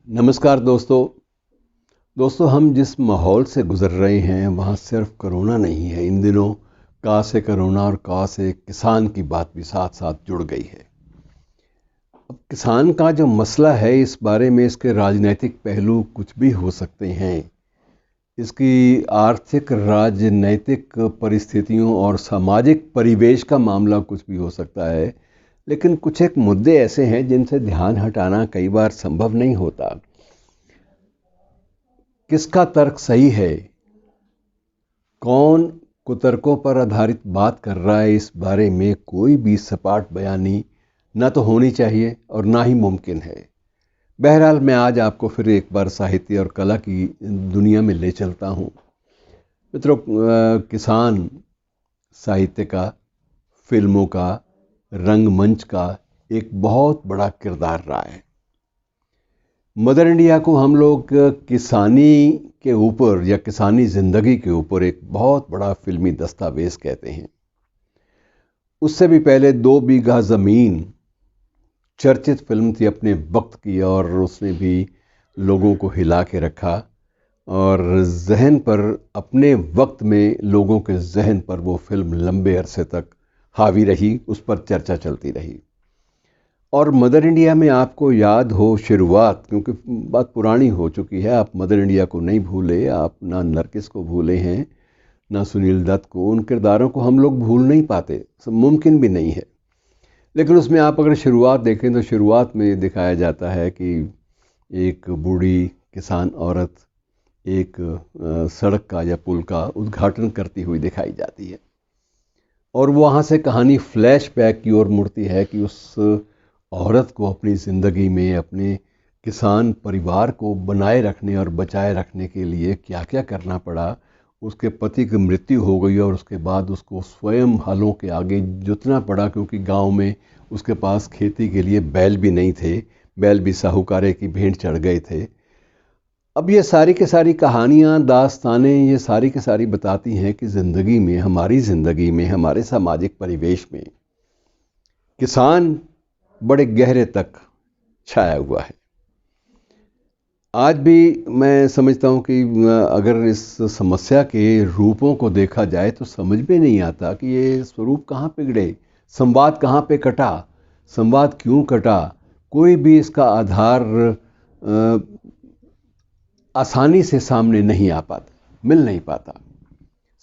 नमस्कार दोस्तों हम जिस माहौल से गुज़र रहे हैं वहाँ सिर्फ कोरोना नहीं है। इन दिनों का से कोरोना और का से किसान की बात भी साथ साथ जुड़ गई है। अब किसान का जो मसला है, इस बारे में इसके राजनीतिक पहलू कुछ भी हो सकते हैं। इसकी आर्थिक, राजनैतिक परिस्थितियों और सामाजिक परिवेश का मामला कुछ भी हो सकता है। लेकिन कुछ एक मुद्दे ऐसे हैं जिनसे ध्यान हटाना कई बार संभव नहीं होता। किसका तर्क सही है, कौन कुतर्कों पर आधारित बात कर रहा है, इस बारे में कोई भी सपाट बयानी न तो होनी चाहिए और ना ही मुमकिन है। बहरहाल मैं आज आपको फिर एक बार साहित्य और कला की दुनिया में ले चलता हूँ। मित्रों, किसान साहित्य का, फिल्मों का, रंगमंच का एक बहुत बड़ा किरदार रहा है। मदर इंडिया को हम लोग किसानी के ऊपर या किसानी ज़िंदगी के ऊपर एक बहुत बड़ा फिल्मी दस्तावेज़ कहते हैं। उससे भी पहले 2 बीघा ज़मीन चर्चित फिल्म थी अपने वक्त की, और उसने भी लोगों को हिला के रखा और जहन पर, अपने वक्त में लोगों के जहन पर वो फिल्म लंबे अरसे तक हावी रही, उस पर चर्चा चलती रही। और मदर इंडिया में आपको याद हो शुरुआत, क्योंकि बात पुरानी हो चुकी है, आप मदर इंडिया को नहीं भूले, आप ना नरगिस को भूले हैं, ना सुनील दत्त को। उन किरदारों को हम लोग भूल नहीं पाते, मुमकिन भी नहीं है। लेकिन उसमें आप अगर शुरुआत देखें तो शुरुआत में दिखाया जाता है कि एक बूढ़ी किसान औरत एक सड़क का या पुल का उद्घाटन करती हुई दिखाई जाती है, और वहाँ से कहानी फ्लैशबैक की ओर मुड़ती है कि उस औरत को अपनी ज़िंदगी में अपने किसान परिवार को बनाए रखने और बचाए रखने के लिए क्या क्या करना पड़ा। उसके पति की मृत्यु हो गई और उसके बाद उसको स्वयं हलों के आगे जुतना पड़ा, क्योंकि गांव में उसके पास खेती के लिए बैल भी नहीं थे, बैल भी साहूकारे की भेंट चढ़ गए थे। अब ये सारी की सारी कहानियाँ, दास्तानें, ये सारी की सारी बताती हैं कि ज़िंदगी में, हमारी ज़िंदगी में, हमारे सामाजिक परिवेश में किसान बड़े गहरे तक छाया हुआ है। आज भी मैं समझता हूँ कि अगर इस समस्या के रूपों को देखा जाए तो समझ में नहीं आता कि ये स्वरूप कहाँ पे गिरे, संवाद कहाँ पे कटा, संवाद क्यों कटा। कोई भी इसका आधार आसानी से सामने नहीं आ पाता, मिल नहीं पाता।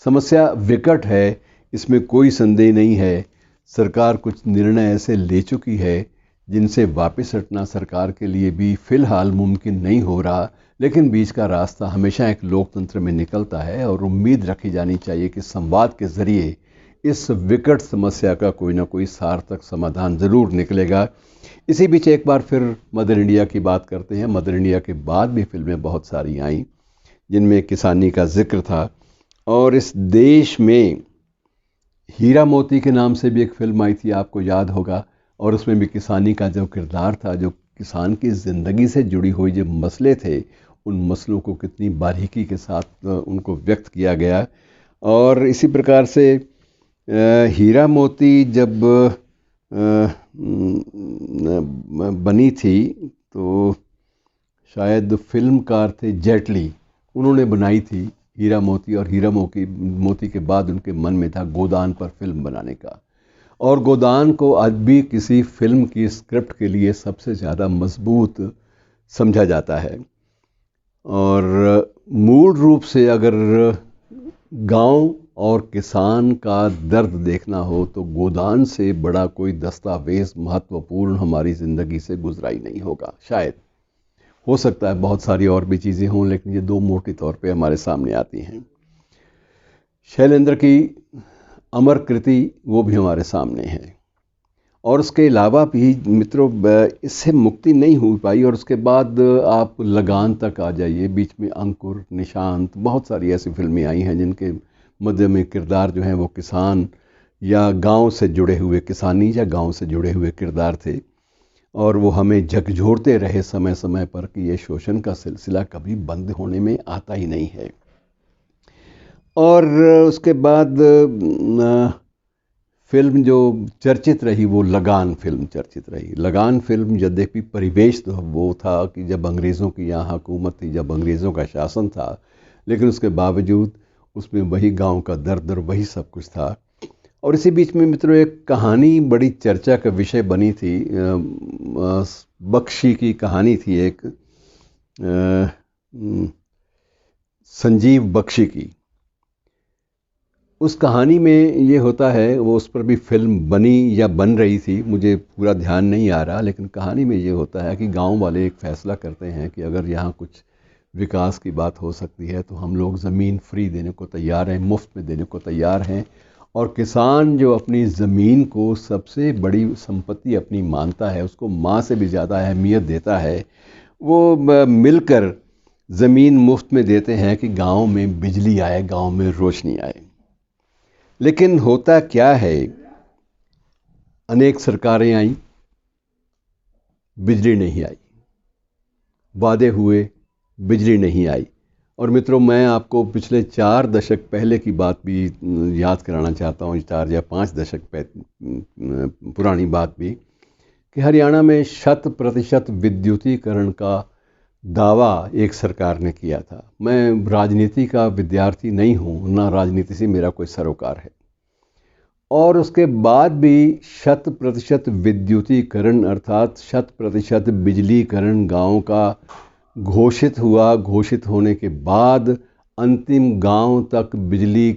समस्या विकट है, इसमें कोई संदेह नहीं है। सरकार कुछ निर्णय ऐसे ले चुकी है जिनसे वापस हटना सरकार के लिए भी फ़िलहाल मुमकिन नहीं हो रहा, लेकिन बीच का रास्ता हमेशा एक लोकतंत्र में निकलता है और उम्मीद रखी जानी चाहिए कि संवाद के ज़रिए इस विकट समस्या का कोई ना कोई सार्थक समाधान ज़रूर निकलेगा। इसी बीच एक बार फिर मदर इंडिया की बात करते हैं। मदर इंडिया के बाद भी फिल्में बहुत सारी आईं जिनमें किसानी का जिक्र था, और इस देश में हीरा मोती के नाम से भी एक फिल्म आई थी, आपको याद होगा, और उसमें भी किसानी का जो किरदार था, जो किसान की ज़िंदगी से जुड़ी हुई जो मसले थे, उन मसलों को कितनी बारीकी के साथ उनको व्यक्त किया गया। और इसी प्रकार से हीरा मोती जब बनी थी तो शायद फिल्मकार थे जेटली, उन्होंने बनाई थी हीरा मोती, और हीरा मोती के बाद उनके मन में था गोदान पर फिल्म बनाने का। और गोदान को आज भी किसी फिल्म की स्क्रिप्ट के लिए सबसे ज़्यादा मजबूत समझा जाता है। और मूल रूप से अगर गांव और किसान का दर्द देखना हो तो गोदान से बड़ा कोई दस्तावेज़ महत्वपूर्ण हमारी ज़िंदगी से गुजरा ही नहीं होगा। शायद, हो सकता है बहुत सारी और भी चीज़ें हों, लेकिन ये 2 मोटे तौर पे हमारे सामने आती हैं। शैलेंद्र की अमर कृति वो भी हमारे सामने है, और उसके अलावा भी मित्रों इससे मुक्ति नहीं हो पाई। और उसके बाद आप लगान तक आ जाइए, बीच में अंकुर, निशांत, बहुत सारी ऐसी फिल्में आई हैं जिनके मध्य में किरदार जो हैं वो किसान या गांव से जुड़े हुए, किसानी या गांव से जुड़े हुए किरदार थे, और वो हमें झकझोरते रहे समय समय पर कि ये शोषण का सिलसिला कभी बंद होने में आता ही नहीं है। और उसके बाद फिल्म जो चर्चित रही वो लगान फिल्म चर्चित रही। लगान फिल्म यद्यपि परिवेश तो वो था कि जब अंग्रेज़ों की यहाँ हुकूमत थी, जब अंग्रेज़ों का शासन था, लेकिन उसके बावजूद उसमें वही गांव का दर्द और वही सब कुछ था। और इसी बीच में मित्रों एक कहानी बड़ी चर्चा का विषय बनी थी। बख्शी की कहानी थी एक, संजीव बख्शी की। उस कहानी में ये होता है, वो उस पर भी फिल्म बनी या बन रही थी, मुझे पूरा ध्यान नहीं आ रहा, लेकिन कहानी में ये होता है कि गांव वाले एक फ़ैसला करते हैं कि अगर यहाँ कुछ विकास की बात हो सकती है तो हम लोग ज़मीन फ्री देने को तैयार हैं, मुफ्त में देने को तैयार हैं। और किसान जो अपनी ज़मीन को सबसे बड़ी संपत्ति अपनी मानता है, उसको माँ से भी ज़्यादा अहमियत देता है, वो मिलकर ज़मीन मुफ्त में देते हैं कि गांव में बिजली आए, गांव में रोशनी आए। लेकिन होता क्या है, अनेक सरकारें आईं, बिजली नहीं आई, वादे हुए, बिजली नहीं आई। और मित्रों मैं आपको पिछले 4 दशक पहले की बात भी याद कराना चाहता हूँ, 4 या 5 दशक पुरानी बात भी, कि हरियाणा में 100% विद्युतीकरण का दावा एक सरकार ने किया था। मैं राजनीति का विद्यार्थी नहीं हूँ, ना राजनीति से मेरा कोई सरोकार है, और उसके बाद भी 100% विद्युतीकरण अर्थात 100% बिजलीकरण गाँव का घोषित हुआ। घोषित होने के बाद अंतिम गांव तक बिजली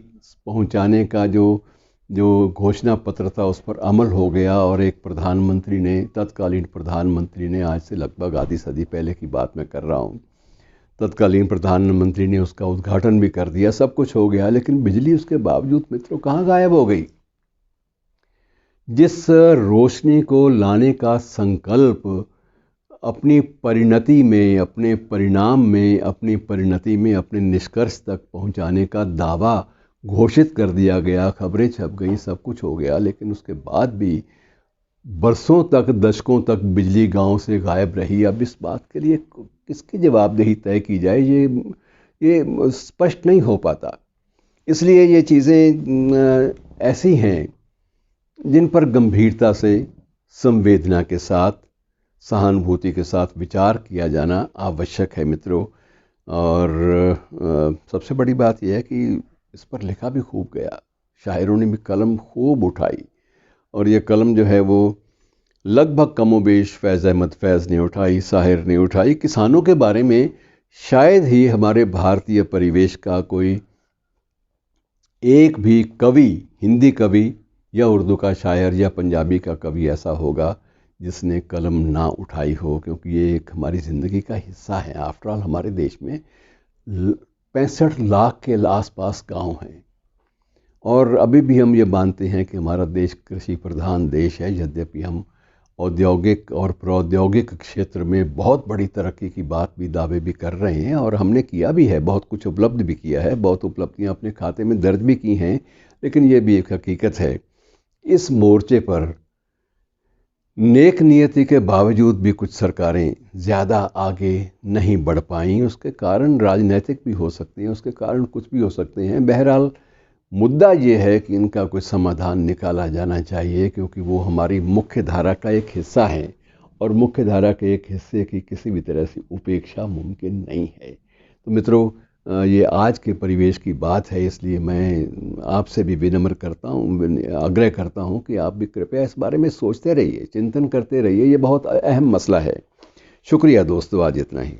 पहुंचाने का जो घोषणा पत्र था उस पर अमल हो गया। और एक प्रधानमंत्री ने, तत्कालीन प्रधानमंत्री ने, आज से लगभग आधी सदी पहले की बात मैं कर रहा हूँ, तत्कालीन प्रधानमंत्री ने उसका उद्घाटन भी कर दिया, सब कुछ हो गया, लेकिन बिजली उसके बावजूद मित्रों कहाँ गायब हो गई। जिस रोशनी को लाने का संकल्प अपनी परिणति में, अपने परिणाम में, अपनी परिणति में अपने निष्कर्ष तक पहुंचाने का दावा घोषित कर दिया गया, खबरें छप गई, सब कुछ हो गया, लेकिन उसके बाद भी बरसों तक, दशकों तक बिजली गांव से गायब रही। अब इस बात के लिए किसकी जवाबदेही तय की जाए, ये स्पष्ट नहीं हो पाता। इसलिए ये चीज़ें ऐसी हैं जिन पर गंभीरता से, संवेदना के साथ, सहानुभूति के साथ विचार किया जाना आवश्यक है मित्रों। और सबसे बड़ी बात यह है कि इस पर लिखा भी खूब गया, शायरों ने भी कलम खूब उठाई, और ये कलम जो है वो लगभग कमोबेश फैज़ अहमद फैज़ ने उठाई, साहिर ने उठाई। किसानों के बारे में शायद ही हमारे भारतीय परिवेश का कोई एक भी कवि, हिंदी कवि या उर्दू का शायर या पंजाबी का कवि ऐसा होगा जिसने कलम ना उठाई हो, क्योंकि ये एक हमारी ज़िंदगी का हिस्सा है। आफ्टर ऑल हमारे देश में 65 लाख के आसपास गांव हैं, और अभी भी हम ये मानते हैं कि हमारा देश कृषि प्रधान देश है। यद्यपि हम औद्योगिक और प्रौद्योगिक क्षेत्र में बहुत बड़ी तरक्की की बात भी, दावे भी कर रहे हैं, और हमने किया भी है, बहुत कुछ उपलब्ध भी किया है, बहुत उपलब्धियां अपने खाते में दर्ज भी की हैं। लेकिन ये भी एक हकीकत है, इस मोर्चे पर नेक नियति के बावजूद भी कुछ सरकारें ज़्यादा आगे नहीं बढ़ पाईं। उसके कारण राजनीतिक भी हो सकते हैं, उसके कारण कुछ भी हो सकते हैं। बहरहाल मुद्दा ये है कि इनका कोई समाधान निकाला जाना चाहिए, क्योंकि वो हमारी मुख्य धारा का एक हिस्सा है, और मुख्य धारा के एक हिस्से की किसी भी तरह से उपेक्षा मुमकिन नहीं है। तो मित्रों ये आज के परिवेश की बात है, इसलिए मैं आपसे भी विनम्र करता हूँ, आग्रह करता हूँ कि आप भी कृपया इस बारे में सोचते रहिए, चिंतन करते रहिए। ये बहुत अहम मसला है। शुक्रिया दोस्तों, आज इतना ही।